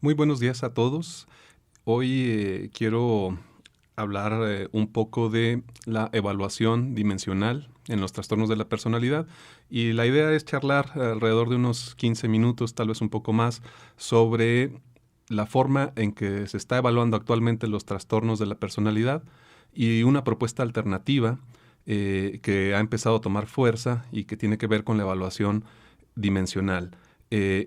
Muy buenos días a todos. Hoy quiero hablar un poco de la evaluación dimensional en los trastornos de la personalidad y la idea es charlar alrededor de unos 15 minutos, tal vez un poco más, sobre la forma en que se está evaluando actualmente los trastornos de la personalidad y una propuesta alternativa que ha empezado a tomar fuerza y que tiene que ver con la evaluación dimensional,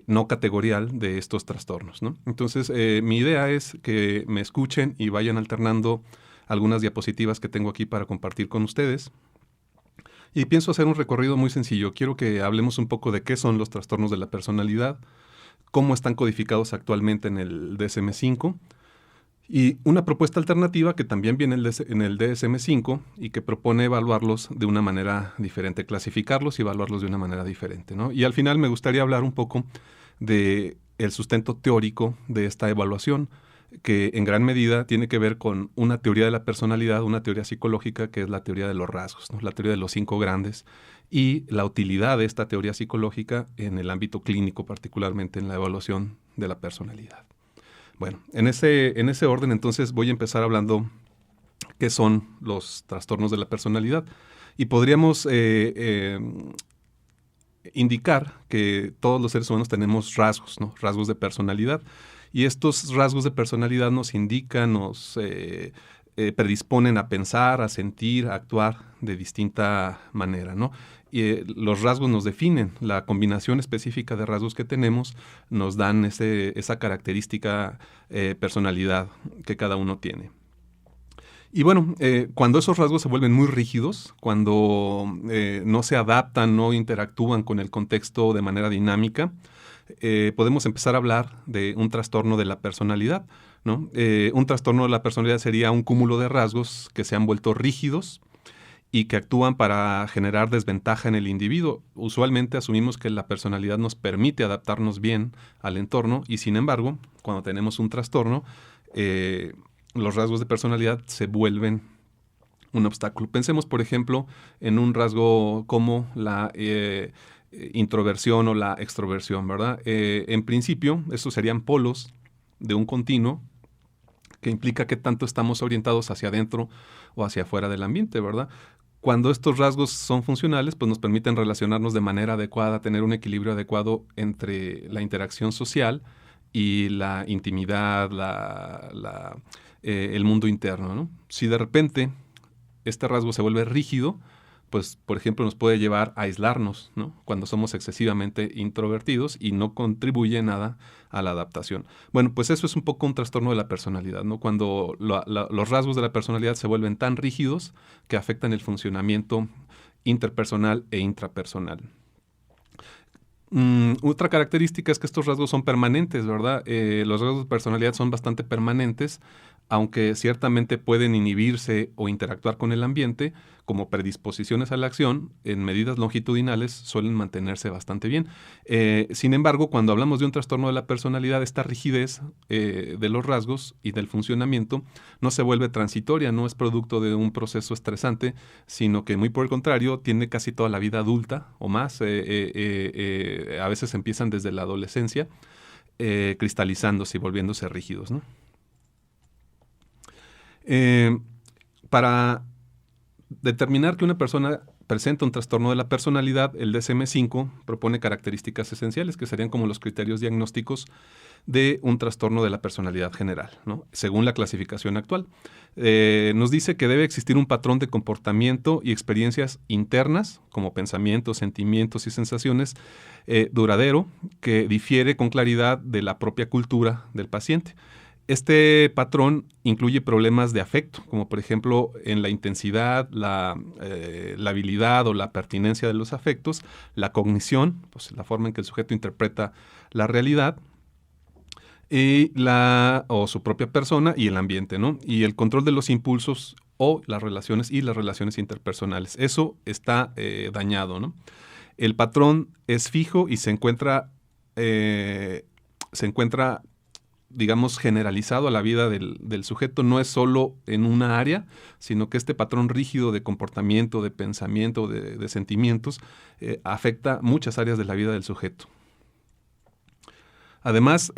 no categorial de estos trastornos, ¿no? Entonces, mi idea es que me escuchen y vayan alternando algunas diapositivas que tengo aquí para compartir con ustedes. Y pienso hacer un recorrido muy sencillo. Quiero que hablemos un poco de qué son los trastornos de la personalidad, cómo están codificados actualmente en el DSM-5 y una propuesta alternativa que también viene en el DSM-5 y que propone evaluarlos de una manera diferente, clasificarlos y evaluarlos de una manera diferente, ¿no? Y al final me gustaría hablar un poco de el sustento teórico de esta evaluación, que en gran medida tiene que ver con una teoría de la personalidad, una teoría psicológica que es la teoría de los rasgos, ¿no? La teoría de los 5 grandes y la utilidad de esta teoría psicológica en el ámbito clínico, particularmente en la evaluación de la personalidad. Bueno, en ese orden entonces voy a empezar hablando qué son los trastornos de la personalidad. Y podríamos indicar que todos los seres humanos tenemos rasgos, ¿no? Rasgos de personalidad. Y estos rasgos de personalidad nos indican, nos predisponen a pensar, a sentir, a actuar de distinta manera, ¿no? Y los rasgos nos definen, la combinación específica de rasgos que tenemos nos dan esa característica personalidad que cada uno tiene. Y bueno, cuando esos rasgos se vuelven muy rígidos, cuando no se adaptan, no interactúan con el contexto de manera dinámica, podemos empezar a hablar de un trastorno de la personalidad, ¿no? Un trastorno de la personalidad sería un cúmulo de rasgos que se han vuelto rígidos y que actúan para generar desventaja en el individuo. Usualmente asumimos que la personalidad nos permite adaptarnos bien al entorno y sin embargo, cuando tenemos un trastorno, los rasgos de personalidad se vuelven un obstáculo. Pensemos, por ejemplo, en un rasgo como la introversión o la extroversión, ¿verdad? En principio, estos serían polos de un continuo que implica qué tanto estamos orientados hacia adentro o hacia afuera del ambiente, ¿verdad? Cuando estos rasgos son funcionales, pues nos permiten relacionarnos de manera adecuada, tener un equilibrio adecuado entre la interacción social y la intimidad, el mundo interno, ¿no? Si de repente este rasgo se vuelve rígido, pues, por ejemplo, nos puede llevar a aislarnos, ¿no? Cuando somos excesivamente introvertidos y no contribuye nada a la adaptación. Bueno, pues eso es un poco un trastorno de la personalidad, ¿no? Cuando los rasgos de la personalidad se vuelven tan rígidos que afectan el funcionamiento interpersonal e intrapersonal. Otra característica es que estos rasgos son permanentes, ¿verdad? Los rasgos de personalidad son bastante permanentes, aunque ciertamente pueden inhibirse o interactuar con el ambiente, como predisposiciones a la acción, en medidas longitudinales suelen mantenerse bastante bien. Sin embargo, cuando hablamos de un trastorno de la personalidad, esta rigidez de los rasgos y del funcionamiento no se vuelve transitoria, no es producto de un proceso estresante, sino que muy por el contrario, tiene casi toda la vida adulta o más. A veces empiezan desde la adolescencia, cristalizándose y volviéndose rígidos, ¿no? Para determinar que una persona presenta un trastorno de la personalidad, el DSM-5 propone características esenciales que serían como los criterios diagnósticos de un trastorno de la personalidad general, ¿no? Según la clasificación actual. Nos dice que debe existir un patrón de comportamiento y experiencias internas, como pensamientos, sentimientos y sensaciones, duradero, que difiere con claridad de la propia cultura del paciente. Este patrón incluye problemas de afecto, como por ejemplo en la intensidad, la habilidad o la pertinencia de los afectos, la cognición, pues la forma en que el sujeto interpreta la realidad, y o su propia persona y el ambiente, ¿no? Y el control de los impulsos o las relaciones interpersonales. Eso está dañado, ¿no? El patrón es fijo y se encuentra digamos, generalizado a la vida del sujeto, no es solo en una área, sino que este patrón rígido de comportamiento, de pensamiento, de sentimientos, afecta muchas áreas de la vida del sujeto. Además,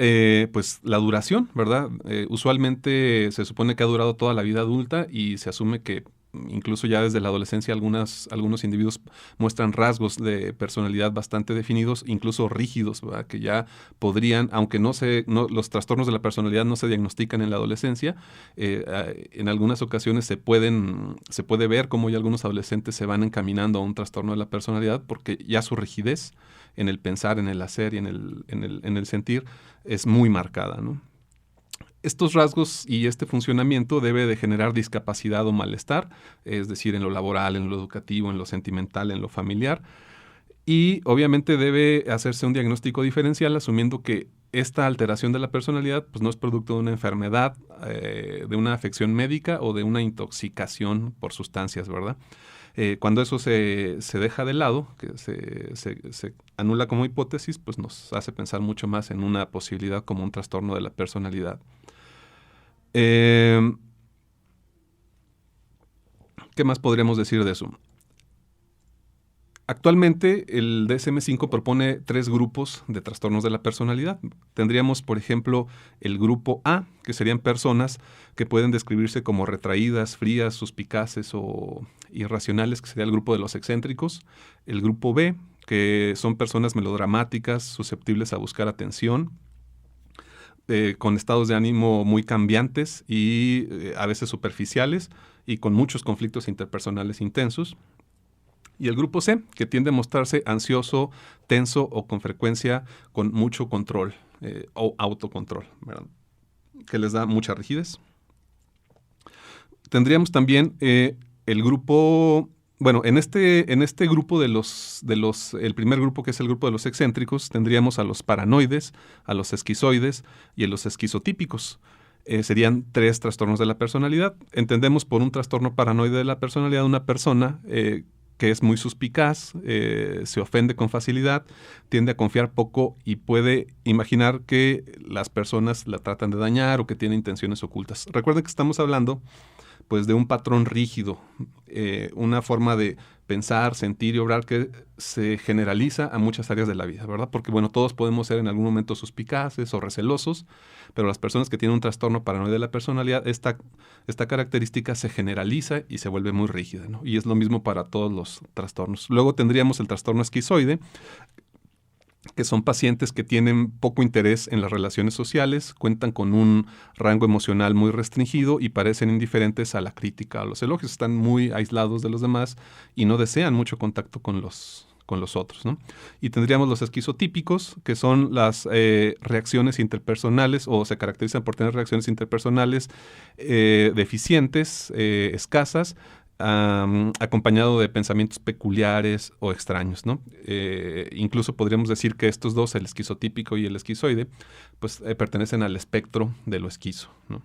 pues la duración, ¿verdad? Usualmente se supone que ha durado toda la vida adulta y se asume que incluso ya desde la adolescencia algunos individuos muestran rasgos de personalidad bastante definidos, incluso rígidos, ¿verdad? Que ya podrían, aunque los trastornos de la personalidad no se diagnostican en la adolescencia, en algunas ocasiones se puede ver cómo ya algunos adolescentes se van encaminando a un trastorno de la personalidad porque ya su rigidez en el pensar, en el hacer y en el sentir es muy marcada, ¿no? Estos rasgos y este funcionamiento debe de generar discapacidad o malestar, es decir, en lo laboral, en lo educativo, en lo sentimental, en lo familiar. Y obviamente debe hacerse un diagnóstico diferencial asumiendo que esta alteración de la personalidad pues, no es producto de una enfermedad, de una afección médica o de una intoxicación por sustancias, ¿verdad? Cuando eso se deja de lado, que se anula como hipótesis, pues nos hace pensar mucho más en una posibilidad como un trastorno de la personalidad. ¿Qué más podríamos decir de eso? Actualmente el DSM-5 propone 3 grupos de trastornos de la personalidad. Tendríamos, por ejemplo, el grupo A, que serían personas que pueden describirse como retraídas, frías, suspicaces o irracionales, que sería el grupo de los excéntricos. El grupo B, que son personas melodramáticas, susceptibles a buscar atención, con estados de ánimo muy cambiantes y a veces superficiales y con muchos conflictos interpersonales intensos. Y el grupo C, que tiende a mostrarse ansioso, tenso o con frecuencia con mucho control o autocontrol, ¿verdad? Que les da mucha rigidez. Tendríamos también el grupo, bueno, en este grupo el primer grupo, que es el grupo de los excéntricos, tendríamos a los paranoides, a los esquizoides y a los esquizotípicos. Serían 3 trastornos de la personalidad. Entendemos por un trastorno paranoide de la personalidad una persona que es muy suspicaz, se ofende con facilidad, tiende a confiar poco y puede imaginar que las personas la tratan de dañar o que tiene intenciones ocultas. Recuerden que estamos hablando pues de un patrón rígido, una forma de pensar, sentir y obrar que se generaliza a muchas áreas de la vida, ¿verdad? Porque, bueno, todos podemos ser en algún momento suspicaces o recelosos, pero las personas que tienen un trastorno paranoide de la personalidad, esta característica se generaliza y se vuelve muy rígida, ¿no? Y es lo mismo para todos los trastornos. Luego tendríamos el trastorno esquizoide, que son pacientes que tienen poco interés en las relaciones sociales, cuentan con un rango emocional muy restringido y parecen indiferentes a la crítica, a los elogios, están muy aislados de los demás y no desean mucho contacto con los otros, ¿no? Y tendríamos los esquizotípicos, que son las reacciones interpersonales o se caracterizan por tener reacciones interpersonales deficientes, escasas, acompañado de pensamientos peculiares o extraños, ¿no? Incluso podríamos decir que estos dos, el esquizotípico y el esquizoide, pues pertenecen al espectro de lo esquizo, ¿no?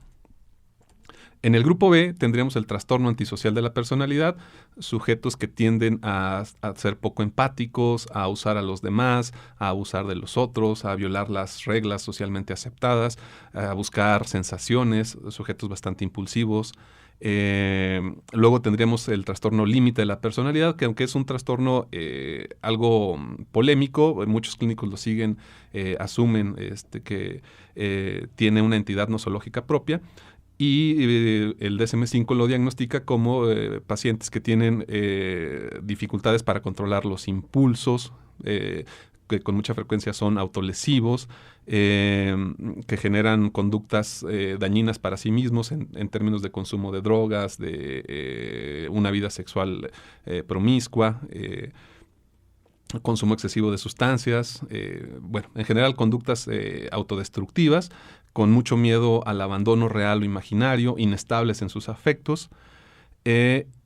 En el grupo B tendríamos el trastorno antisocial de la personalidad, sujetos que tienden a ser poco empáticos, a usar a los demás, a abusar de los otros, a violar las reglas socialmente aceptadas, a buscar sensaciones, sujetos bastante impulsivos. Luego tendríamos el trastorno límite de la personalidad, que aunque es un trastorno algo polémico, muchos clínicos lo siguen, asumen que tiene una entidad nosológica propia. Y el DSM-5 lo diagnostica como pacientes que tienen dificultades para controlar los impulsos, que con mucha frecuencia son autolesivos, que generan conductas dañinas para sí mismos en términos de consumo de drogas, de una vida sexual promiscua, consumo excesivo de sustancias, bueno, en general conductas autodestructivas, con mucho miedo al abandono real o imaginario, inestables en sus afectos,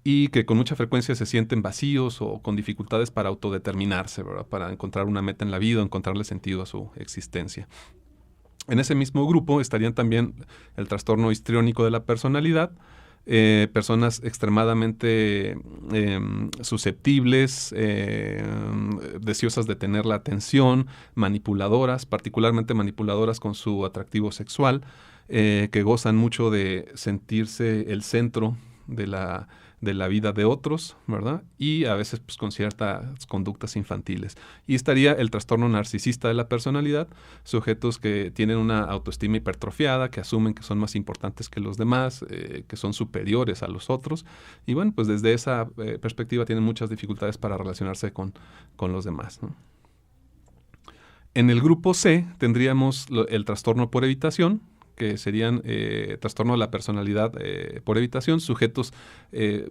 y que con mucha frecuencia se sienten vacíos o con dificultades para autodeterminarse, ¿verdad? Para encontrar una meta en la vida o encontrarle sentido a su existencia. En ese mismo grupo estarían también el trastorno histriónico de la personalidad, personas extremadamente susceptibles, deseosas de tener la atención, manipuladoras, particularmente manipuladoras con su atractivo sexual, que gozan mucho de sentirse el centro de de la vida de otros, ¿verdad? Y a veces pues, con ciertas conductas infantiles. Y estaría el trastorno narcisista de la personalidad, sujetos que tienen una autoestima hipertrofiada, que asumen que son más importantes que los demás, que son superiores a los otros. Y bueno, pues desde esa perspectiva tienen muchas dificultades para relacionarse con los demás, ¿no? En el grupo C tendríamos el trastorno por evitación, que serían trastorno de la personalidad por evitación, sujetos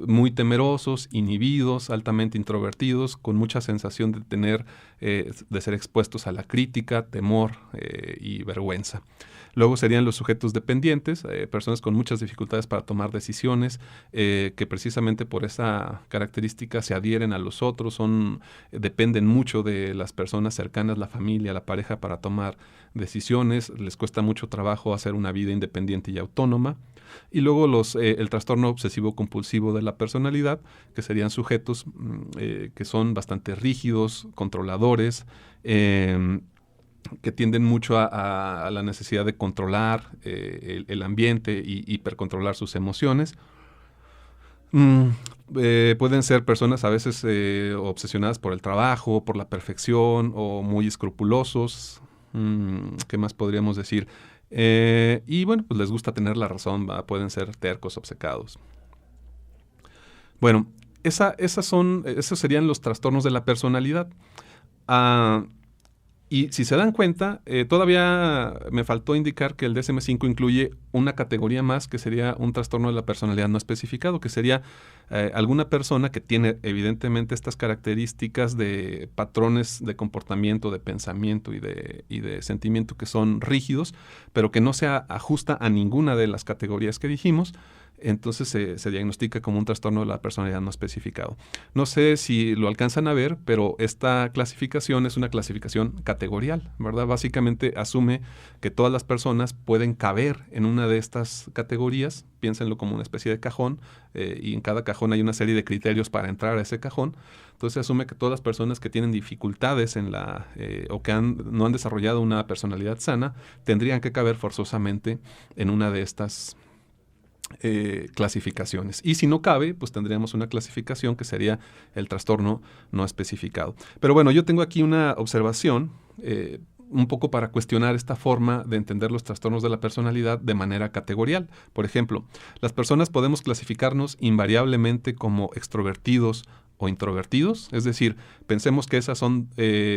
muy temerosos, inhibidos, altamente introvertidos, con mucha sensación de tener, de ser expuestos a la crítica, temor y vergüenza. Luego serían los sujetos dependientes, personas con muchas dificultades para tomar decisiones, que precisamente por esa característica se adhieren a los otros, dependen mucho de las personas cercanas, la familia, la pareja, para tomar decisiones, les cuesta mucho trabajo hacer una vida independiente y autónoma. Y luego el trastorno obsesivo-compulsivo de la personalidad, que serían sujetos que son bastante rígidos, controladores, que tienden mucho a la necesidad de controlar el ambiente y hipercontrolar sus emociones. Pueden ser personas a veces obsesionadas por el trabajo, por la perfección, o muy escrupulosos. ¿Qué más podríamos decir? Y bueno, pues les gusta tener la razón, ¿va? Pueden ser tercos, obcecados. Bueno, esos serían los trastornos de la personalidad. Y si se dan cuenta, todavía me faltó indicar que el DSM-5 incluye una categoría más, que sería un trastorno de la personalidad no especificado, que sería alguna persona que tiene evidentemente estas características de patrones de comportamiento, de pensamiento y de sentimiento que son rígidos, pero que no se ajusta a ninguna de las categorías que dijimos. Entonces se diagnostica como un trastorno de la personalidad no especificado. No sé si lo alcanzan a ver, pero esta clasificación es una clasificación categorial, ¿verdad? Básicamente asume que todas las personas pueden caber en una de estas categorías, piénsenlo como una especie de cajón, y en cada cajón hay una serie de criterios para entrar a ese cajón. Entonces se asume que todas las personas que tienen dificultades o que no han desarrollado una personalidad sana, tendrían que caber forzosamente en una de estas clasificaciones. Y si no cabe, pues tendríamos una clasificación que sería el trastorno no especificado. Pero bueno, yo tengo aquí una observación un poco para cuestionar esta forma de entender los trastornos de la personalidad de manera categorial. Por ejemplo, las personas podemos clasificarnos invariablemente como extrovertidos o introvertidos, es decir, pensemos que esas son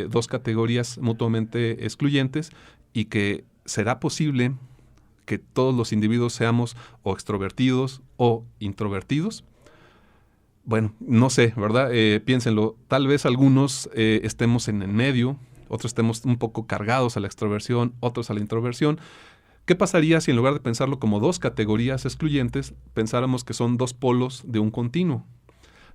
dos categorías mutuamente excluyentes y que será posible que todos los individuos seamos o extrovertidos o introvertidos. Bueno, no sé, ¿verdad? Piénsenlo, tal vez algunos estemos en el medio, otros estemos un poco cargados a la extroversión, otros a la introversión. ¿Qué pasaría si en lugar de pensarlo como dos categorías excluyentes, pensáramos que son dos polos de un continuo?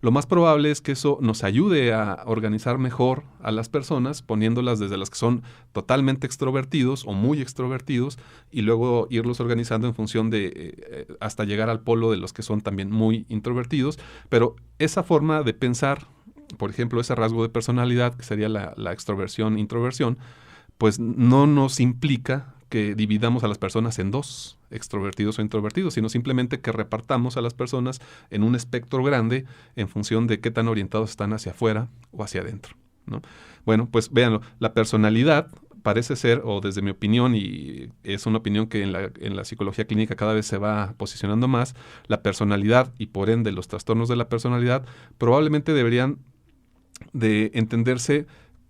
Lo más probable es que eso nos ayude a organizar mejor a las personas, poniéndolas desde las que son totalmente extrovertidos o muy extrovertidos, y luego irlos organizando en función de hasta llegar al polo de los que son también muy introvertidos. Pero esa forma de pensar, por ejemplo, ese rasgo de personalidad, que sería la extroversión-introversión, pues no nos implica que dividamos a las personas en dos, extrovertidos o introvertidos, sino simplemente que repartamos a las personas en un espectro grande en función de qué tan orientados están hacia afuera o hacia adentro, ¿no? Bueno, pues véanlo, la personalidad parece ser, o desde mi opinión, y es una opinión que en la psicología clínica cada vez se va posicionando más, la personalidad y por ende los trastornos de la personalidad probablemente deberían de entenderse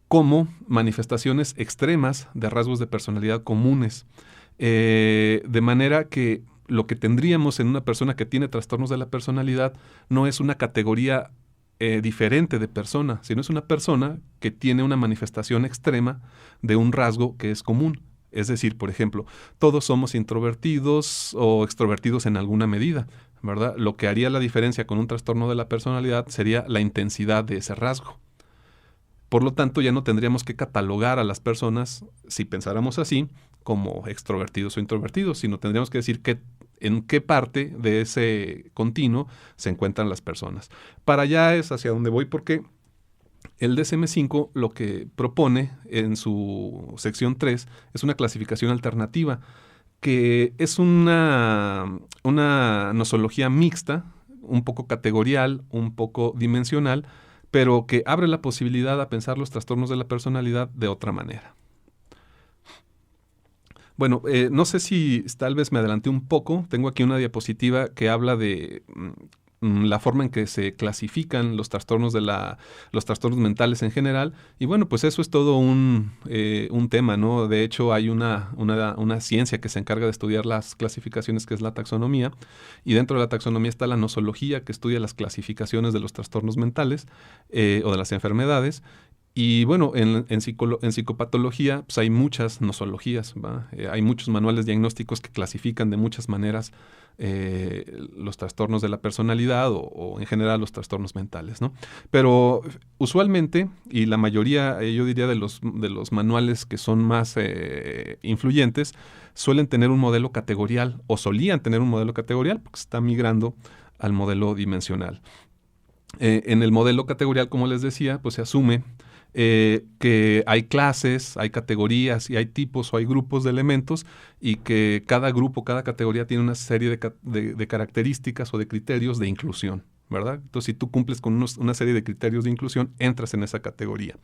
como manifestaciones extremas de rasgos de personalidad comunes. De manera que lo que tendríamos en una persona que tiene trastornos de la personalidad no es una categoría diferente de persona, sino es una persona que tiene una manifestación extrema de un rasgo que es común. Es decir, por ejemplo, todos somos introvertidos o extrovertidos en alguna medida, ¿verdad? Lo que haría la diferencia con un trastorno de la personalidad sería la intensidad de ese rasgo. Por lo tanto, ya no tendríamos que catalogar a las personas, si pensáramos así, como extrovertidos o introvertidos, sino tendríamos que decir en qué parte de ese continuo se encuentran las personas. Para allá es hacia donde voy, porque el DSM-5 lo que propone en su sección 3 es una clasificación alternativa, que es una nosología mixta, un poco categorial, un poco dimensional, pero que abre la posibilidad a pensar los trastornos de la personalidad de otra manera. Bueno, no sé si tal vez me adelanté un poco. Tengo aquí una diapositiva que habla de la forma en que se clasifican los trastornos los trastornos mentales en general. Y bueno, pues eso es todo un tema, ¿no? De hecho, hay una ciencia que se encarga de estudiar las clasificaciones, que es la taxonomía. Y dentro de la taxonomía está la nosología, que estudia las clasificaciones de los trastornos mentales o de las enfermedades. Y bueno, en psicopatología pues hay muchas nosologías, ¿va? Hay muchos manuales diagnósticos que clasifican de muchas maneras los trastornos de la personalidad o en general los trastornos mentales, ¿no? Pero usualmente, y la mayoría, yo diría, de los manuales que son más influyentes, suelen tener un modelo categorial o solían tener un modelo categorial porque se está migrando al modelo dimensional. En el modelo categorial, como les decía, pues se asume que hay clases, hay categorías y hay tipos o hay grupos de elementos y que cada grupo, cada categoría tiene una serie de características o de criterios de inclusión, ¿verdad? Entonces, si tú cumples con una serie de criterios de inclusión, entras en esa categoría.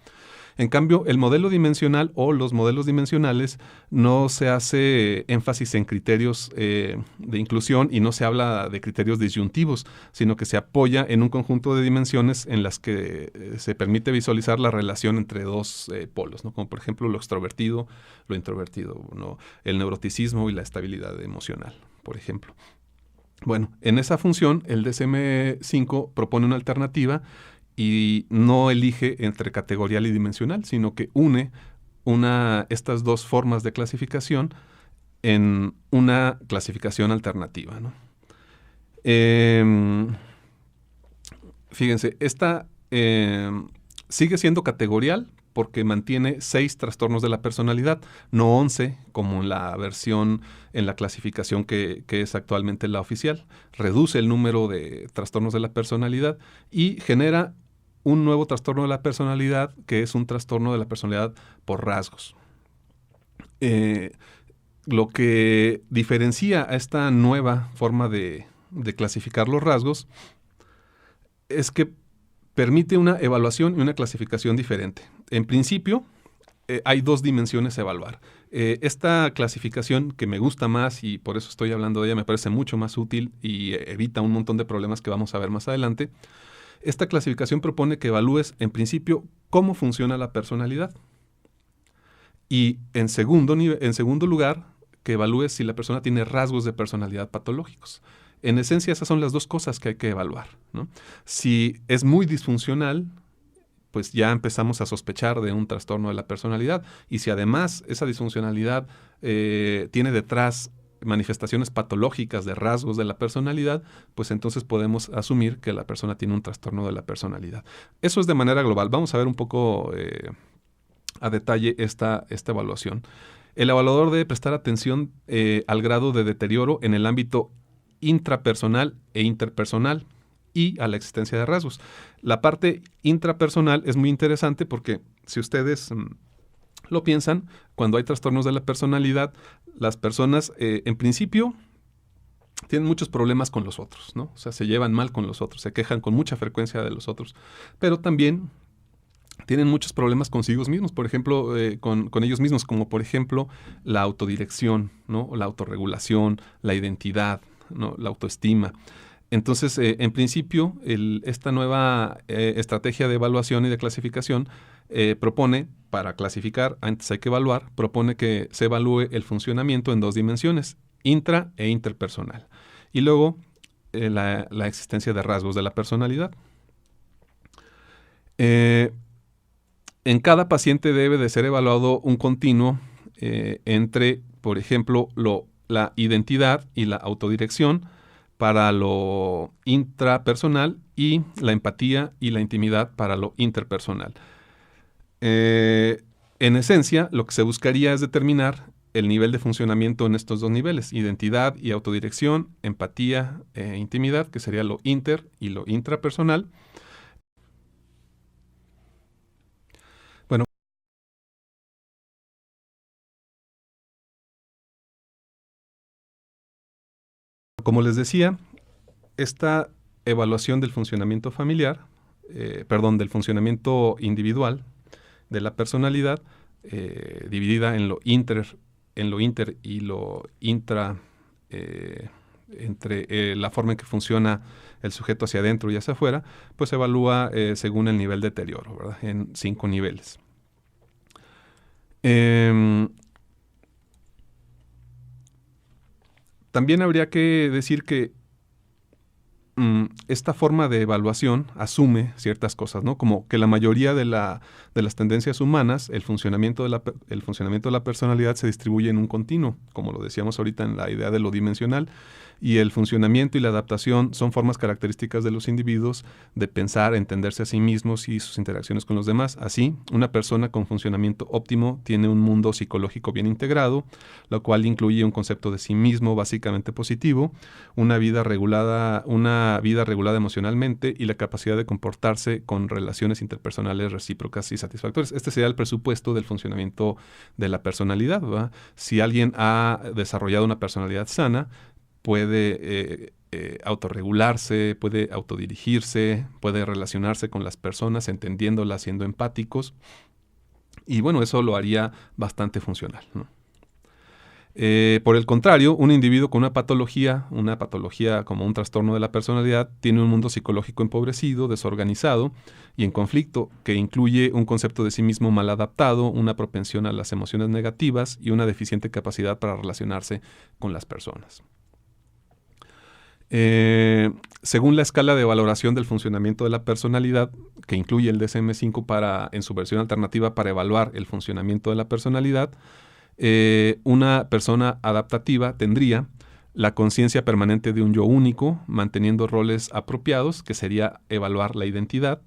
En cambio, el modelo dimensional o los modelos dimensionales no se hace énfasis en criterios de inclusión y no se habla de criterios disyuntivos, sino que se apoya en un conjunto de dimensiones en las que se permite visualizar la relación entre dos polos, ¿no? Como por ejemplo lo extrovertido, lo introvertido, ¿no? El neuroticismo y la estabilidad emocional, por ejemplo. Bueno, en esa función el DSM-5 propone una alternativa y no elige entre categorial y dimensional, sino que une estas dos formas de clasificación en una clasificación alternativa, ¿no? Fíjense, esta sigue siendo categorial porque mantiene 6 trastornos de la personalidad, no 11 como en la versión, en la clasificación que es actualmente la oficial. Reduce el número de trastornos de la personalidad y genera un nuevo trastorno de la personalidad, que es un trastorno de la personalidad por rasgos. Lo que diferencia a esta nueva forma de clasificar los rasgos es que permite una evaluación y una clasificación diferente. En principio, hay 2 dimensiones a evaluar. Esta clasificación que me gusta más y por eso estoy hablando de ella, me parece mucho más útil y evita un montón de problemas que vamos a ver más adelante. Esta clasificación propone que evalúes, en principio, cómo funciona la personalidad. Y en segundo lugar, que evalúes si la persona tiene rasgos de personalidad patológicos. En esencia, esas son las 2 cosas que hay que evaluar, ¿no? Si es muy disfuncional, pues ya empezamos a sospechar de un trastorno de la personalidad. Y si además esa disfuncionalidad tiene detrás manifestaciones patológicas de rasgos de la personalidad, pues entonces podemos asumir que la persona tiene un trastorno de la personalidad. Eso es de manera global. Vamos a ver un poco a detalle esta evaluación. El evaluador debe prestar atención al grado de deterioro en el ámbito intrapersonal e interpersonal y a la existencia de rasgos. La parte intrapersonal es muy interesante porque si ustedes lo piensan, cuando hay trastornos de la personalidad, las personas en principio tienen muchos problemas con los otros, ¿no? O sea, se llevan mal con los otros, se quejan con mucha frecuencia de los otros, pero también tienen muchos problemas consigo mismos, por ejemplo, con ellos mismos, como por ejemplo la autodirección, ¿no? La autorregulación, la identidad, ¿no? La autoestima. Entonces, en principio, esta nueva estrategia de evaluación y de clasificación propone, para clasificar, antes hay que evaluar, propone que se evalúe el funcionamiento en 2 dimensiones, intra e interpersonal. Y luego, la existencia de rasgos de la personalidad. En cada paciente debe de ser evaluado un continuo entre, por ejemplo, la identidad y la autodirección para lo intrapersonal y la empatía y la intimidad para lo interpersonal. En esencia, lo que se buscaría es determinar el nivel de funcionamiento en estos 2 niveles, identidad y autodirección, empatía e intimidad, que sería lo inter y lo intrapersonal. Bueno, como les decía, esta evaluación del funcionamiento familiar, del funcionamiento individual de la personalidad, dividida en lo inter y lo intra, entre la forma en que funciona el sujeto hacia adentro y hacia afuera, pues se evalúa según el nivel de deterioro, ¿verdad? En 5 niveles. También habría que decir que esta forma de evaluación asume ciertas cosas, ¿no? Como que la mayoría de las tendencias humanas, el funcionamiento de la personalidad se distribuye en un continuo, como lo decíamos ahorita en la idea de lo dimensional, y el funcionamiento y la adaptación son formas características de los individuos de pensar, entenderse a sí mismos y sus interacciones con los demás. Así, una persona con funcionamiento óptimo tiene un mundo psicológico bien integrado, lo cual incluye un concepto de sí mismo básicamente positivo, una vida regulada emocionalmente y la capacidad de comportarse con relaciones interpersonales recíprocas y satisfactorias. Este sería el presupuesto del funcionamiento de la personalidad, ¿verdad? Si alguien ha desarrollado una personalidad sana, puede autorregularse, puede autodirigirse, puede relacionarse con las personas, entendiéndolas, siendo empáticos. Y bueno, eso lo haría bastante funcional, ¿no? Por el contrario, un individuo con una patología como un trastorno de la personalidad, tiene un mundo psicológico empobrecido, desorganizado y en conflicto, que incluye un concepto de sí mismo mal adaptado, una propensión a las emociones negativas y una deficiente capacidad para relacionarse con las personas. Según la escala de valoración del funcionamiento de la personalidad, que incluye el DSM-5 en su versión alternativa para evaluar el funcionamiento de la personalidad, una persona adaptativa tendría la conciencia permanente de un yo único, manteniendo roles apropiados, que sería evaluar la identidad,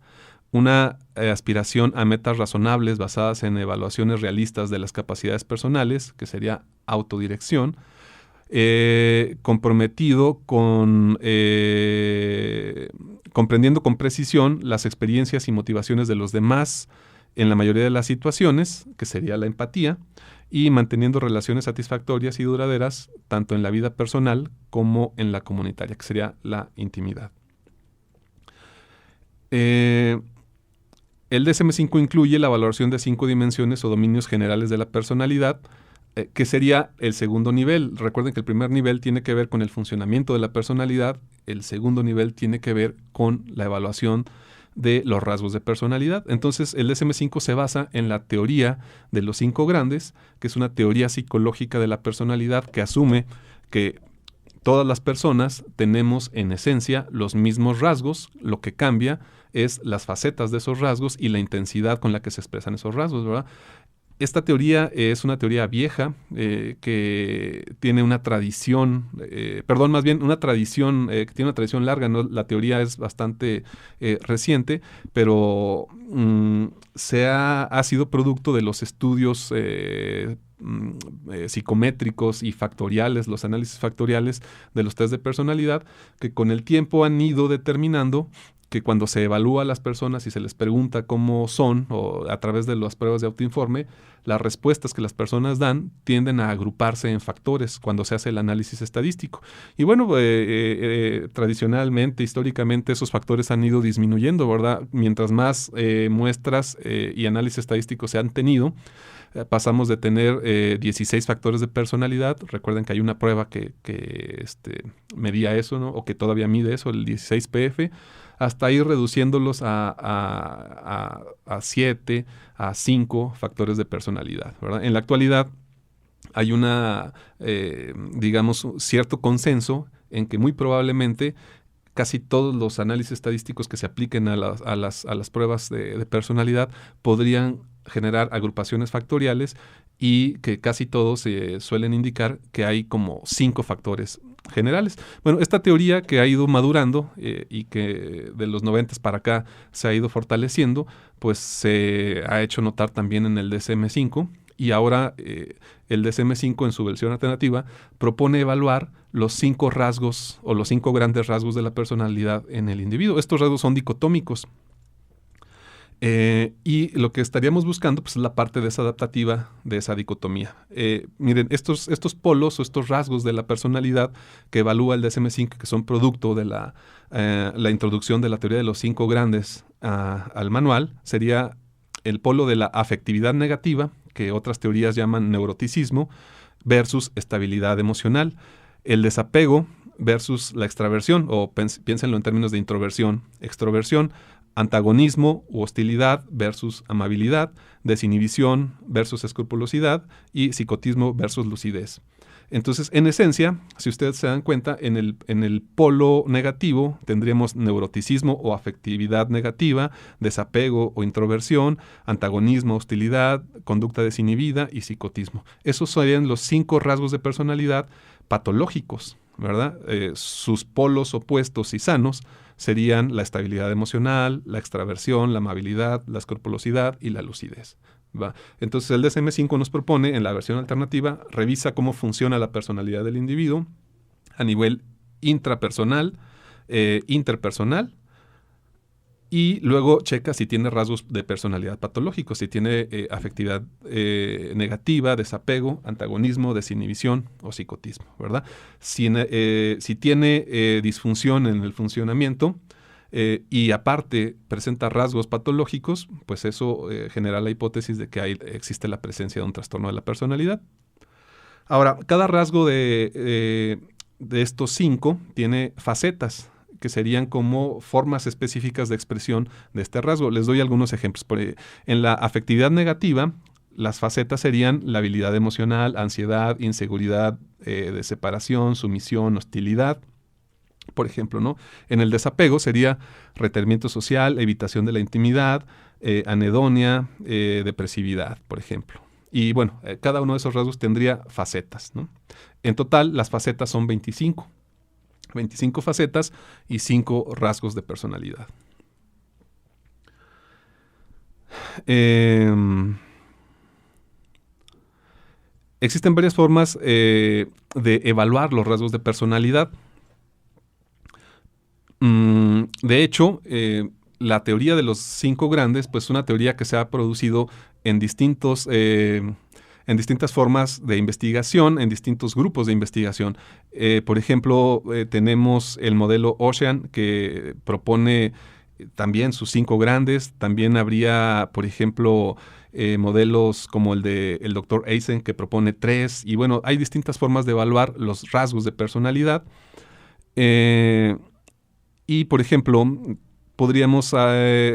una aspiración a metas razonables basadas en evaluaciones realistas de las capacidades personales, que sería autodirección, comprometido con comprendiendo con precisión las experiencias y motivaciones de los demás en la mayoría de las situaciones, que sería la empatía, y manteniendo relaciones satisfactorias y duraderas tanto en la vida personal como en la comunitaria, que sería la intimidad. El DSM-5 incluye la valoración de 5 dimensiones o dominios generales de la personalidad, que sería el segundo nivel. Recuerden que el primer nivel tiene que ver con el funcionamiento de la personalidad, el segundo nivel tiene que ver con la evaluación de los rasgos de personalidad. Entonces, el DSM-5 se basa en la teoría de los 5 grandes, que es una teoría psicológica de la personalidad que asume que todas las personas tenemos en esencia los mismos rasgos, lo que cambia es las facetas de esos rasgos y la intensidad con la que se expresan esos rasgos, ¿verdad? Esta teoría es una teoría vieja que tiene una tradición, que tiene una tradición larga, ¿no? La teoría es bastante reciente, pero ha sido producto de los estudios psicométricos y factoriales, los análisis factoriales de los test de personalidad, que con el tiempo han ido determinando que cuando se evalúa a las personas y se les pregunta cómo son, o a través de las pruebas de autoinforme, las respuestas que las personas dan tienden a agruparse en factores cuando se hace el análisis estadístico. Y bueno, tradicionalmente, históricamente, esos factores han ido disminuyendo, ¿verdad? Mientras más muestras y análisis estadísticos se han tenido, pasamos de tener 16 factores de personalidad. Recuerden que hay una prueba que medía eso, ¿no? O que todavía mide eso, el 16PF, hasta ir reduciéndolos a 7, a 5 factores de personalidad, ¿verdad? En la actualidad hay cierto consenso en que muy probablemente casi todos los análisis estadísticos que se apliquen a las pruebas de personalidad podrían generar agrupaciones factoriales y que casi todos suelen indicar que hay como 5 factores generales. Bueno, esta teoría que ha ido madurando y que de los 90 para acá se ha ido fortaleciendo, pues se ha hecho notar también en el DSM-5 y ahora el DSM-5 en su versión alternativa propone evaluar los 5 rasgos o los 5 grandes rasgos de la personalidad en el individuo. Estos rasgos son dicotómicos. Y lo que estaríamos buscando pues, es la parte desadaptativa de esa dicotomía. Miren, estos polos o estos rasgos de la personalidad que evalúa el DSM-5, que son producto de la introducción de la teoría de los 5 grandes al manual, sería el polo de la afectividad negativa, que otras teorías llaman neuroticismo, versus estabilidad emocional. El desapego versus la extraversión, o piénsenlo en términos de introversión, extroversión, antagonismo u hostilidad versus amabilidad, desinhibición versus escrupulosidad y psicotismo versus lucidez. Entonces, en esencia, si ustedes se dan cuenta, en el polo negativo tendríamos neuroticismo o afectividad negativa, desapego o introversión, antagonismo, hostilidad, conducta desinhibida y psicotismo. Esos serían los 5 rasgos de personalidad patológicos, ¿verdad? Sus polos opuestos y sanos serían la estabilidad emocional, la extraversión, la amabilidad, la escrupulosidad y la lucidez. ¿Va? Entonces el DSM-5 nos propone, en la versión alternativa, revisa cómo funciona la personalidad del individuo a nivel intrapersonal, interpersonal, y luego checa si tiene rasgos de personalidad patológicos, si tiene afectividad negativa, desapego, antagonismo, desinhibición o psicotismo, ¿verdad? Si tiene disfunción en el funcionamiento y aparte presenta rasgos patológicos, pues eso genera la hipótesis de que existe la presencia de un trastorno de la personalidad. Ahora, cada rasgo de estos 5 tiene facetas, que serían como formas específicas de expresión de este rasgo. Les doy algunos ejemplos. En la afectividad negativa, las facetas serían la habilidad emocional, ansiedad, inseguridad de separación, sumisión, hostilidad, por ejemplo, ¿no? En el desapego sería retenimiento social, evitación de la intimidad, anedonia, depresividad, por ejemplo. Y bueno, cada uno de esos rasgos tendría facetas, ¿no? En total, las facetas son 25 facetas y 5 rasgos de personalidad. Existen varias formas de evaluar los rasgos de personalidad. De hecho, la teoría de los 5 grandes, pues es una teoría que se ha producido en distintas formas de investigación, en distintos grupos de investigación. Por ejemplo, tenemos el modelo Ocean, que propone también sus 5 grandes. También habría, por ejemplo, modelos como el del Dr. Eisen, que propone 3. Y bueno, hay distintas formas de evaluar los rasgos de personalidad. Y, por ejemplo, podríamos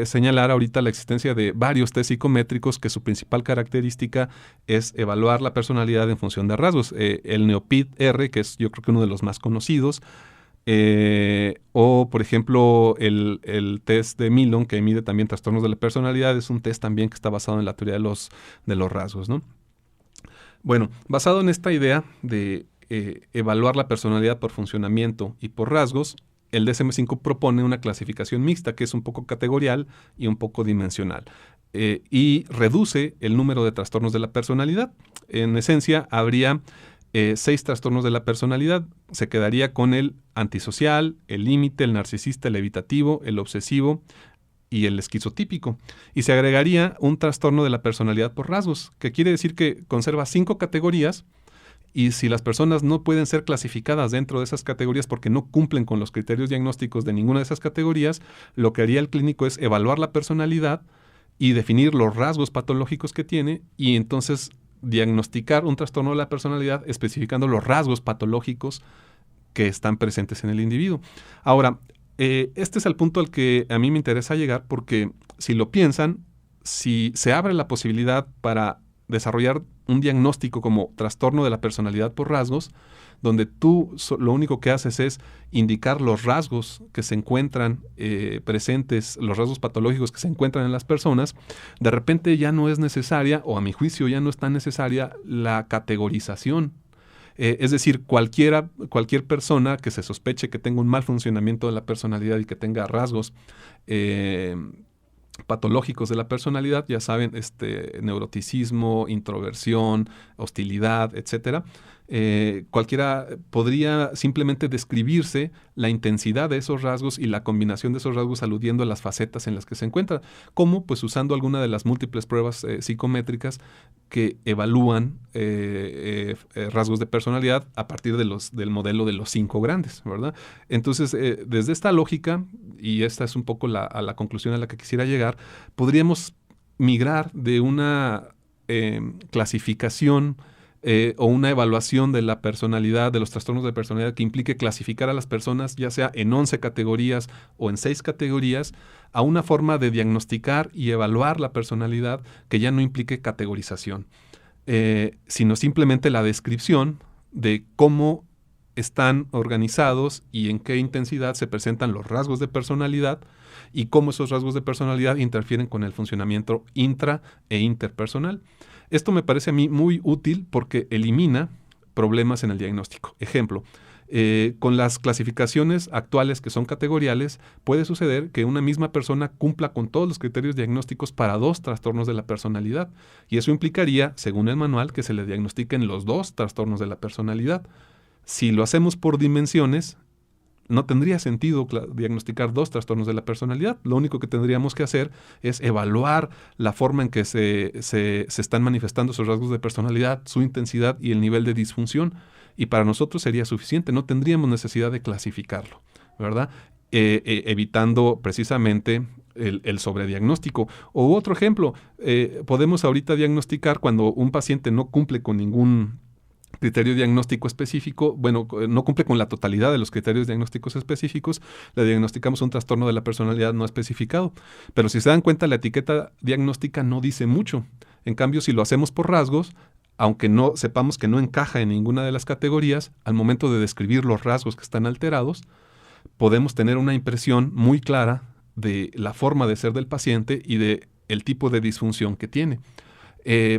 señalar ahorita la existencia de varios test psicométricos que su principal característica es evaluar la personalidad en función de rasgos. El NeoPID-R, que es yo creo que uno de los más conocidos, o por ejemplo el test de Milon, que mide también trastornos de la personalidad, es un test también que está basado en la teoría de los rasgos, ¿no? Bueno, basado en esta idea de evaluar la personalidad por funcionamiento y por rasgos, el DSM-5 propone una clasificación mixta que es un poco categorial y un poco dimensional, y reduce el número de trastornos de la personalidad. En esencia, habría 6 trastornos de la personalidad. Se quedaría con el antisocial, el límite, el narcisista, el evitativo, el obsesivo y el esquizotípico. Y se agregaría un trastorno de la personalidad por rasgos, que quiere decir que conserva 5 categorías. Y si las personas no pueden ser clasificadas dentro de esas categorías porque no cumplen con los criterios diagnósticos de ninguna de esas categorías, lo que haría el clínico es evaluar la personalidad y definir los rasgos patológicos que tiene y entonces diagnosticar un trastorno de la personalidad especificando los rasgos patológicos que están presentes en el individuo. Ahora, este es el punto al que a mí me interesa llegar porque si lo piensan, si se abre la posibilidad para desarrollar un diagnóstico como trastorno de la personalidad por rasgos, donde tú lo único que haces es indicar los rasgos que se encuentran presentes, los rasgos patológicos que se encuentran en las personas, de repente ya no es necesaria, o a mi juicio ya no es tan necesaria, la categorización. Es decir, cualquier persona que se sospeche que tenga un mal funcionamiento de la personalidad y que tenga rasgos patológicos de la personalidad, ya saben, neuroticismo, introversión, hostilidad, etcétera. Cualquiera podría simplemente describirse la intensidad de esos rasgos y la combinación de esos rasgos aludiendo a las facetas en las que se encuentra, como pues usando alguna de las múltiples pruebas psicométricas que evalúan rasgos de personalidad a partir del modelo de los 5 grandes, ¿verdad? Entonces, desde esta lógica, y esta es un poco a la conclusión a la que quisiera llegar, podríamos migrar de una clasificación o una evaluación de la personalidad, de los trastornos de personalidad que implique clasificar a las personas ya sea en 11 categorías o en 6 categorías, a una forma de diagnosticar y evaluar la personalidad que ya no implique categorización, sino simplemente la descripción de cómo están organizados y en qué intensidad se presentan los rasgos de personalidad y cómo esos rasgos de personalidad interfieren con el funcionamiento intra e interpersonal. Esto me parece a mí muy útil porque elimina problemas en el diagnóstico. Ejemplo, con las clasificaciones actuales que son categoriales, puede suceder que una misma persona cumpla con todos los criterios diagnósticos para 2 trastornos de la personalidad. Y eso implicaría, según el manual, que se le diagnostiquen los 2 trastornos de la personalidad. Si lo hacemos por dimensiones, no tendría sentido diagnosticar 2 trastornos de la personalidad. Lo único que tendríamos que hacer es evaluar la forma en que se están manifestando esos rasgos de personalidad, su intensidad y el nivel de disfunción. Y para nosotros sería suficiente, no tendríamos necesidad de clasificarlo, ¿verdad? Evitando precisamente el sobrediagnóstico. O otro ejemplo, podemos ahorita diagnosticar cuando un paciente no cumple con ningún criterio diagnóstico específico, bueno, no cumple con la totalidad de los criterios diagnósticos específicos, le diagnosticamos un trastorno de la personalidad no especificado. Pero si se dan cuenta, la etiqueta diagnóstica no dice mucho. En cambio, si lo hacemos por rasgos, aunque no sepamos que no encaja en ninguna de las categorías, al momento de describir los rasgos que están alterados, podemos tener una impresión muy clara de la forma de ser del paciente y de el tipo de disfunción que tiene.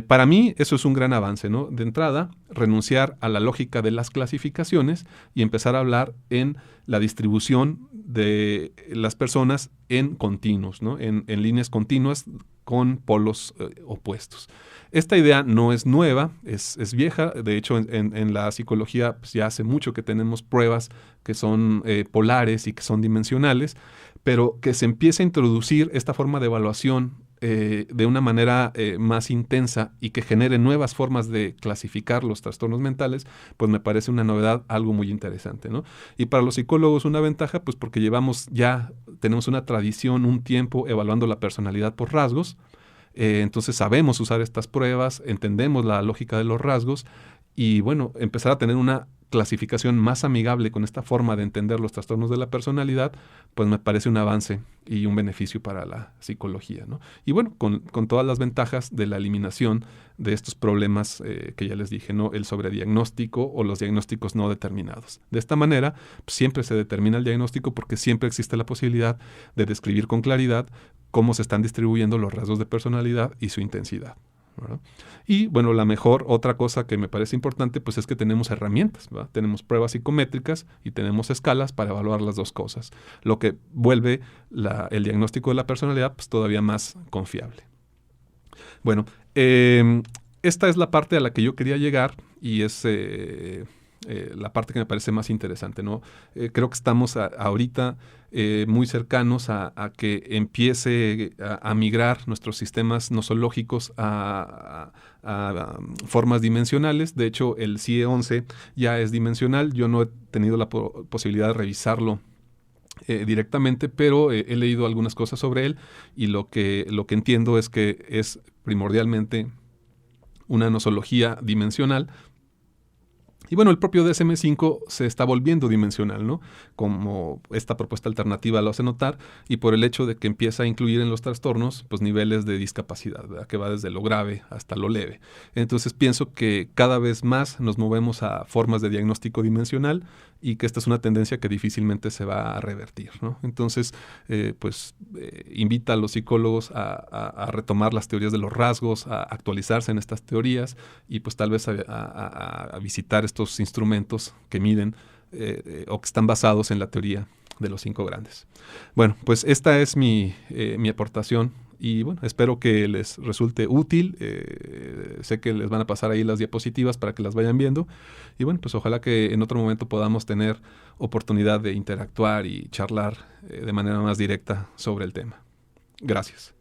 Para mí eso es un gran avance, ¿no? De entrada, renunciar a la lógica de las clasificaciones y empezar a hablar en la distribución de las personas en continuos, ¿no? En líneas continuas con polos opuestos. Esta idea no es nueva, es vieja. De hecho, en la psicología pues, ya hace mucho que tenemos pruebas que son polares y que son dimensionales, pero que se empiece a introducir esta forma de evaluación de una manera más intensa y que genere nuevas formas de clasificar los trastornos mentales, pues me parece una novedad, algo muy interesante, ¿no? Y para los psicólogos una ventaja, pues porque tenemos una tradición, un tiempo evaluando la personalidad por rasgos, entonces sabemos usar estas pruebas, entendemos la lógica de los rasgos y bueno, empezar a tener una clasificación más amigable con esta forma de entender los trastornos de la personalidad, pues me parece un avance y un beneficio para la psicología, ¿no? Y bueno, con todas las ventajas de la eliminación de estos problemas que ya les dije, ¿no? El sobrediagnóstico o los diagnósticos no determinados. De esta manera, pues, siempre se determina el diagnóstico porque siempre existe la posibilidad de describir con claridad cómo se están distribuyendo los rasgos de personalidad y su intensidad, ¿verdad? Y bueno, otra cosa que me parece importante, pues es que tenemos herramientas, ¿verdad? Tenemos pruebas psicométricas y tenemos escalas para evaluar las dos cosas, lo que vuelve el diagnóstico de la personalidad pues, todavía más confiable. Bueno, esta es la parte a la que yo quería llegar y es la parte que me parece más interesante, ¿no? Creo que estamos ahorita muy cercanos a que empiece a migrar nuestros sistemas nosológicos a formas dimensionales. De hecho, el CIE-11 ya es dimensional. Yo no he tenido la posibilidad de revisarlo directamente, pero he leído algunas cosas sobre él y lo que entiendo es que es primordialmente una nosología dimensional. Y bueno, el propio DSM-5 se está volviendo dimensional, ¿no? Como esta propuesta alternativa lo hace notar, y por el hecho de que empieza a incluir en los trastornos, pues niveles de discapacidad, ¿verdad? Que va desde lo grave hasta lo leve. Entonces pienso que cada vez más nos movemos a formas de diagnóstico dimensional y que esta es una tendencia que difícilmente se va a revertir, ¿no? Entonces, invita a los psicólogos a retomar las teorías de los rasgos, a actualizarse en estas teorías y pues tal vez a visitar estos instrumentos que miden o que están basados en la teoría de los 5 grandes. Bueno, pues esta es mi aportación Y bueno, espero que les resulte útil. Sé que les van a pasar ahí las diapositivas para que las vayan viendo. Y bueno, pues ojalá que en otro momento podamos tener oportunidad de interactuar y charlar de manera más directa sobre el tema. Gracias.